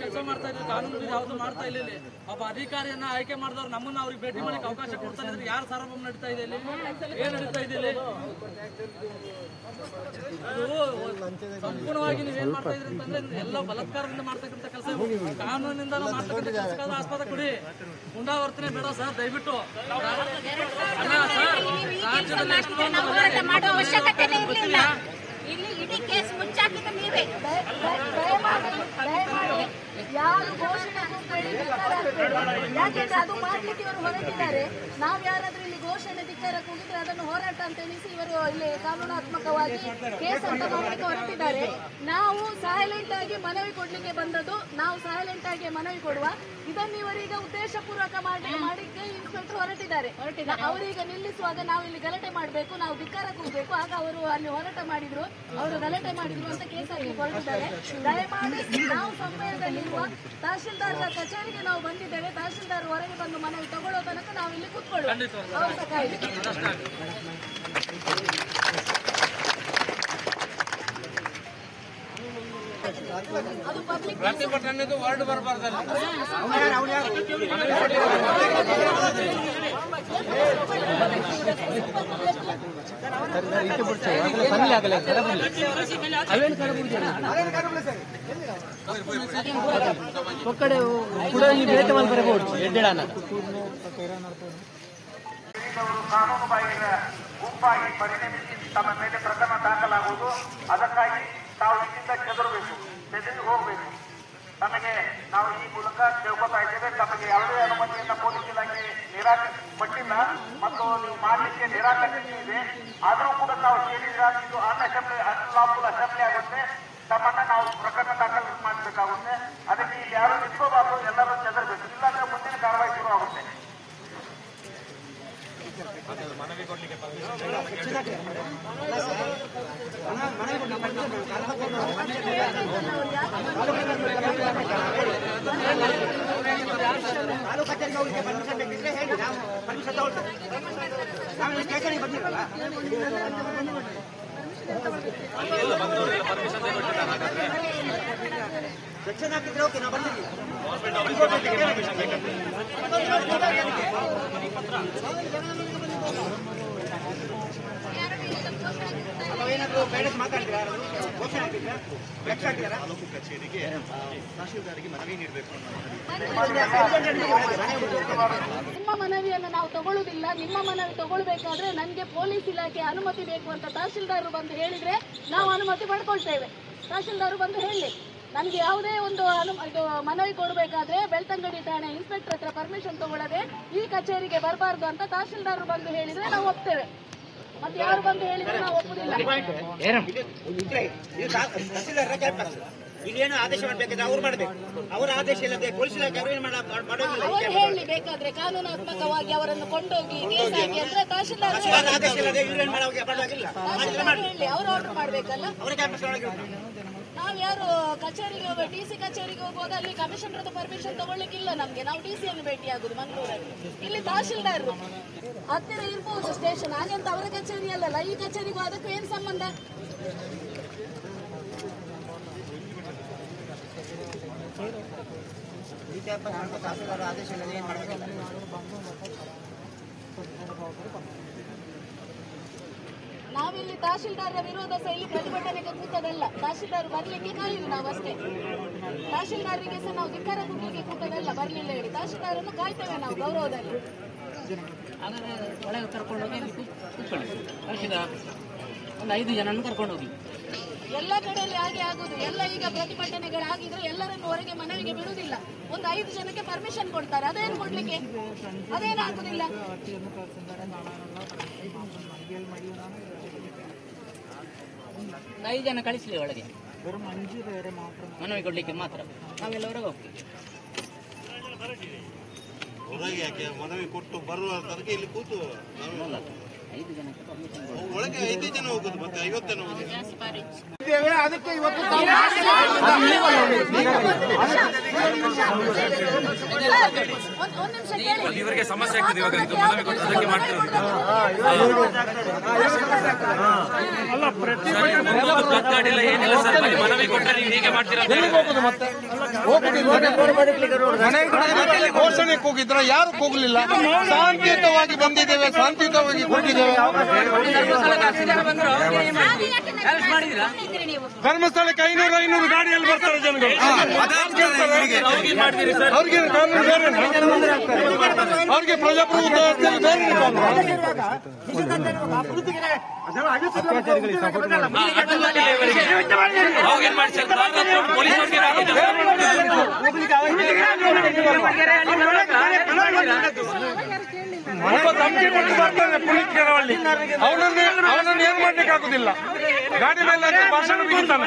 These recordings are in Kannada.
ಕೆಲಸ ಮಾಡ್ತಾ ಇದ್ವಿ, ಕಾನೂನು ಯಾವ್ದು ಮಾಡ್ತಾ ಇಲ್ಲ. ಇಲ್ಲಿ ಒಬ್ಬ ಅಧಿಕಾರಿಯನ್ನ ಆಯ್ಕೆ ಮಾಡಿದವ್ರು ನಮ್ಮನ್ನ ಅವ್ರಿಗೆ ಭೇಟಿ ಮಾಡಕ್ಕೆ ಅವಕಾಶ ಕೊಡ್ತಾ ಇದ್ರೆ ಯಾರು ಸಾರ್ವಭೌಮ ನಡೀತಾ ಇದೆ ಇಲ್ಲಿ? ಏನ್ ನಡೀತಾ ಇದೆ ಇಲ್ಲಿ? ಸಂಪೂರ್ಣವಾಗಿ ನೀವೇನ್ ಮಾಡ್ತಾ ಇದ್ರಿ ಅಂತಂದ್ರೆ ಎಲ್ಲ ಬಲಾತ್ಕಾರದಿಂದ ಮಾಡ್ತಕ್ಕಂಥ ಕೆಲಸ, ಕಾನೂನಿನಿಂದ ಮಾಡ್ತಕ್ಕಂಥ ಕೆಲಸಕ್ಕಾದ ಆಸ್ಪದ ಕೊಡಿ. ಮುಂದಾವರ್ತನೆ ಬೇಡ ಸರ್, ದಯವಿಟ್ಟು. ಇಲ್ಲಿ ಇಡೀ ಕೇಸ್ ಮುಚ್ಚಾಕಿದ ನೀವೇ. ಯಾರು ಘೋಷಣೆ ಯಾಕೆಂದ್ರೆ ಅದು ಮಾಡ್ಲಿಕ್ಕೆ ಇವರು ಹೊರಟಿದ್ದಾರೆ. ನಾವು ಯಾರಾದ್ರೂ ಇಲ್ಲಿ ಘೋಷಣೆ ಧಿಕ್ಕಾರ ಕೂಗಿದ್ರೆ ಅದನ್ನು ಹೋರಾಟ ಅಂತ ಎನಿಸಿ ಇವರು ಇಲ್ಲಿ ಕಾನೂನಾತ್ಮಕವಾಗಿ ಕೇಸ್ ಅಂತ ಮಾಡಲಿಕ್ಕೆ ಹೊರಟಿದ್ದಾರೆ. ನಾವು ಸೈಲೆಂಟ್ ಆಗಿ ಮನವಿ ಕೊಡ್ಲಿಕ್ಕೆ ಬಂದದ್ದು, ನಾವು ಸೈಲೆಂಟ್ ಆಗಿ ಮನವಿ ಕೊಡುವ. ಇದನ್ನು ಇವರೀಗ ಉದ್ದೇಶ ಪೂರ್ವಕ ಮಾಡಿಕ್ಕೆ ಇನ್ಸ್ಪೆಕ್ಟರ್ ಹೊರಟಿದ್ದಾರೆ. ಅವರೀಗ ನಿಲ್ಲಿಸುವಾಗ ನಾವು ಇಲ್ಲಿ ಗಲಾಟೆ ಮಾಡಬೇಕು, ನಾವು ಧಿಕ್ಕಾರ ಕೂಗಬೇಕು. ಆಗ ಅವರು ಅಲ್ಲಿ ಹೋರಾಟ ಮಾಡಿದ್ರು, ಅವರು ಗಲಾಟೆ ಮಾಡಿದ್ರು ಅಂತ ಕೇಸ್ ಹಾಕಿ ಹೊರಟಿದ್ದಾರೆ. ದಯಮಾಡಿ ನಾವು ಸಮಯದಲ್ಲಿರುವ ತಹಶೀಲ್ದಾರರ ಕಚೇರಿಗೆ ನಾವು ಬಂದಿದ್ದೇವೆ. ತಹಶೀಲ್ದಾರ್ ಹೊರಗೆ ಬಂದು ಮನವಿ ತಗೊಳ್ಳೋ ತನಕ ನಾವು ಇಲ್ಲಿ ಕೂತ್ಕೊಳ್ಳುವ. ಅದು ಪಬ್ಲಿಕ್ ಪ್ರತಿಭಟನೆಗೂ ವರ್ಡ್ ಬರಬಾರ್ದಲ್ಲ. ಕಾನೂನು ಬಾಹಿರ ಗುಂಪಾಗಿ ಪರಿಣಮಿಸಿ ತಮ್ಮ ಮೇಲೆ ಪ್ರಕರಣ ದಾಖಲಾಗುವುದು. ಅದಕ್ಕಾಗಿ ತಾವು ಇಲ್ಲಿಂದ ಚೆದರಿ ಹೋಗಬೇಕು. ತಮಗೆ ನಾವು ಈ ಮೂಲಕ ಕೇಳ್ಕೊತಾ ಇದ್ದೇವೆ. ತಮಗೆ ಯಾವುದೇ ಅನುಮತಿಯನ್ನು ಪೊಲೀಸ್ ಇಲಾಖೆ ಕೊಟ್ಟಿಲ್ಲ ಮತ್ತು ನೀವು ಮಾಡಲಿಕ್ಕೆ ನಿರಾಕರಿಸಿ ಇದೆ. ಆದರೂ ಕೂಡ ತಾವು ಕೇಳಿದ್ರೆ ಇದು ಅನ್ಲಾಫುಲ್ ಅಸೆಂಬ್ಲಿ ಆಗುತ್ತೆ. ತಮ್ಮನ್ನ ನಾವು ಪ್ರಕರಣ ದಾಖಲು ಮಾಡಬೇಕಾಗುತ್ತೆ. ಅದಕ್ಕೆ ಇಲ್ಲಿ ಯಾರು ನಿಂತ್ಕೋಬಾರ್ದು, ಎಲ್ಲರೂ ಚೆದರಬೇಕು. ಇಲ್ಲಾಂದ್ರೆ ಮುಂದಿನ ಕಾರ್ಯವಾಹಿ ಶುರು ಆಗುತ್ತೆ. ಮನವಿ ಕೊಡ್ಲಿಕ್ಕೆ ಸೆಕ್ಷನ್ ಹಾಕಿದ್ರೆ ಓಕೆ, ನಾವು ಬಂದಿದ್ದೀವಿ. ತಾಲೂಕು ಕಚೇರಿಗೆ ತಹಶೀಲ್ದಾರಿಗೆ ಮನವಿ ನೀಡಬೇಕು. ನಿಮ್ಮ ಮನವಿಯನ್ನು ನಾವು ತಗೊಳ್ಳುವುದಿಲ್ಲ. ನಿಮ್ಮ ಮನವಿ ತಗೊಳ್ಬೇಕಾದ್ರೆ ನನಗೆ ಪೊಲೀಸ್ ಇಲಾಖೆ ಅನುಮತಿ ಬೇಕು ಅಂತ ತಹಶೀಲ್ದಾರರು ಬಂದು ಹೇಳಿದ್ರೆ ನಾವು ಅನುಮತಿ ಪಡ್ಕೊಳ್ತೇವೆ. ತಹಶೀಲ್ದಾರರು ಬಂದು ಹೇಳಿ, ನನಗೆ ಯಾವುದೇ ಒಂದು ಮನವಿ ಕೊಡಬೇಕಾದ್ರೆ ಬೆಳ್ತಂಗಡಿ ಠಾಣೆ ಇನ್ಸ್ಪೆಕ್ಟರ್ ಹತ್ರ ಪರ್ಮಿಷನ್ ತಗೊಳ್ಳದೆ ಈ ಕಚೇರಿಗೆ ಬರಬಾರ್ದು ಅಂತ ತಹಶೀಲ್ದಾರರು ಬಂದು ಹೇಳಿದ್ರೆ ನಾವು ಒಪ್ತೇವೆ. ಮತ್ತೆ ಯಾರು ಬಂದು ಹೇಳಿದ್ರೆ ನಾವು ಒಪ್ಪುದಿಲ್ಲ. ಇಲ್ಲೇನು ಆದೇಶ ಮಾಡಬೇಕಾದ್ರೆ ಅವ್ರು ಮಾಡಬೇಕು. ಅವರ ಆದೇಶ ಇಲ್ಲದೆ ಪೊಲೀಸ್ ಇಲಾಖೆ ಅವರು ಏನು ಮಾಡೋದಿಲ್ಲ. ಅವರು ಹೇಳಿ ಬೇಕಾದ್ರೆ ಕಾನೂನಾತ್ಮಕವಾಗಿ ಅವರನ್ನು ಕೊಂಡೋಗಿ ಕೇಸ್ ಹಾಕಿ ಅಂದ್ರೆ ತಹಶೀಲ್ದಾರ್ ಆದೇಶ ಇಲ್ಲದೆ ಇಲ್ಲೇನು ಮಾಡೋದಿಲ್ಲ. ಹೇಳಿ ಅವರು ಆರ್ಡರ್ ಮಾಡ್ಬೇಕಲ್ಲ. ಅವರಿಗೆ ನಾವ್ ಯಾರು ಕಚೇರಿಗೆ ಹೋಗುವ ಡಿಸಿ ಕಚೇರಿಗೆ ಹೋಗುವಾಗ ಅಲ್ಲಿ ಕಮಿಷನರ್ ಪರ್ಮಿಷನ್ ತಗೊಳ್ಳಿಕ್ಕಿಲ್ಲ ನಮ್ಗೆ. ನಾವು ಡಿಸಿಯನ್ನು ಭೇಟಿ ಆಗುದು ಮಂಗಳೂರಲ್ಲಿ. ಇಲ್ಲಿ ತಹಶೀಲ್ದಾರ್ ಹತ್ತಿರ ಇರ್ಬೋದು ಸ್ಟೇಷನ್, ಹಾಗೆಂತ ಅವರ ಕಚೇರಿ ಅಲ್ಲಲ್ಲ. ಈ ಕಚೇರಿಗೂ ಅದಕ್ಕೂ ಏನ್ ಸಂಬಂಧ? ಆದೇಶ ಇಲ್ಲದೆ ಏನು ಮಾಡಬೇಕು. ನಾವಿಲ್ಲಿ ತಹಶೀಲ್ದಾರರ ವಿರೋಧ ಸಹ ಇಲ್ಲಿ ಪ್ರತಿಭಟನೆಗೆ ಕೂತದಲ್ಲ. ತಹಶೀಲ್ದಾರ್ ಬರ್ಲಿಕ್ಕೆ ಕಾಯುದು ನಾವು ಅಷ್ಟೇ. ತಹಶೀಲ್ದಾರರಿಗೆ ಸಹ ನಾವು ಧಿಕ್ಕಾರ ಕೂಗ್ಲಿಕ್ಕೆ ಕೂತದಲ್ಲ, ಬರ್ಲಿಲ್ಲ ಹೇಳಿ. ತಹಶೀಲ್ದಾರನ್ನು ಕಾಯ್ತೇವೆ ನಾವು ಗೌರವದಲ್ಲಿ. ಒಳಗೆ ಕರ್ಕೊಂಡೋಗಿ ಕೂತ್ಕೊಳ್ಳಿ. ತಹಶೀಲ್ದಾರ್ ಒಂದು 5 ಜನನ್ನು ಕರ್ಕೊಂಡು ಹೋಗಿ. ಎಲ್ಲ ಕಡೆಯಲ್ಲಿ ಹಾಗೆ ಆಗುದು. ಎಲ್ಲ ಈಗ ಪ್ರತಿಭಟನೆಗಳಾಗಿದ್ರೆ ಎಲ್ಲರನ್ನು ಹೊರಗೆ ಮನವಿಗೆ ಬಿಡುವುದಿಲ್ಲ. ಒಂದು 5 ಜನಕ್ಕೆ ಪರ್ಮಿಷನ್ ಕೊಡ್ತಾರೆ, ಅದೇನು ಕೊಡ್ಲಿಕ್ಕೆ? ಅದೇನು ಆಗುದಿಲ್ಲ. 5 ಜನ ಕಳಿಸ್ಲಿ ಒಳಗೆ, ಮನವಿ ಕೊಡ್ಲಿಕ್ಕೆ ಮಾತ್ರ. ನಾವೆಲ್ಲ ಹೊರಗೆ ಹೋಗ್ತೀವಿ. ಹೊರಗೆ ಯಾಕೆ ಮನವಿ ಕೊಟ್ಟು ಬರುವ ತನಕ ಇಲ್ಲಿ ಕೂತು 5 ಜನಕ್ಕೆ ಒಳಗೆ 5 ಜನ ಹೋಗುದು, ಮತ್ತೆ 50 ಜನ ಹೋಗುದು. ಅದಕ್ಕೆ ಇವತ್ತು ಇವರಿಗೆ ಸಮಸ್ಯೆ ಆಗ್ತದೆ. ಇವಾಗ ಇದು ಮನವಿ ಕೊಟ್ಟು ಅದಕ್ಕೆ ಮಾಡ್ತಿರೋದು. ಏನಿಲ್ಲ ಸರ್, ಮನವಿ ಕೊಟ್ಟರೆ ನೀವು ಹೀಗೆ ಮಾಡ್ತೀರಾ? ಘೋಷಣೆ ಕೂಗಿದ್ರ ಯಾರು ಕೂಗಲಿಲ್ಲ. ಶಾಂತಿಯುತವಾಗಿ ಬಂದಿದ್ದೇವೆ, ಶಾಂತಿಯುತವಾಗಿ ಕೂಗಿದ್ದೇವೆ. ಧರ್ಮಸ್ಥಳಕ್ಕೆ 500 ಗಾಡಿಯಲ್ಲಿ ಬರ್ತಾರೆ ಜನಗಳು. ಅವ್ರಿಗೆ ಪ್ರಜಾಪ್ರಭುತ್ವ ಧಮಕಿ ಕೊಟ್ಟು ಬರ್ತಾರೆ ಪೊಲೀಸ್ ಕರಾವಳಿ. ಅವನನ್ನು ಏನ್ ಮಾಡ್ಲಿಕ್ಕೆ ಆಗುದಿಲ್ಲ. ಗಾಡಿ ಮೇಲೆ ಭಾಷಣ ಬಿಗಿತಾನೆ.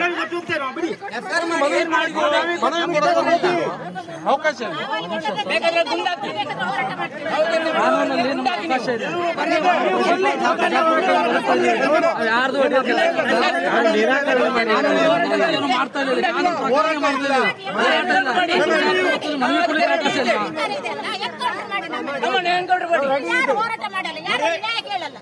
ಅವಕಾಶ ಯಾರ್ದು ಮಾಡ್ತಾ ಹೋರಾಟ ಮಾಡಲ್ಲ, ಯಾರು ನ್ಯಾಯ ಕೇಳಲ್ಲ.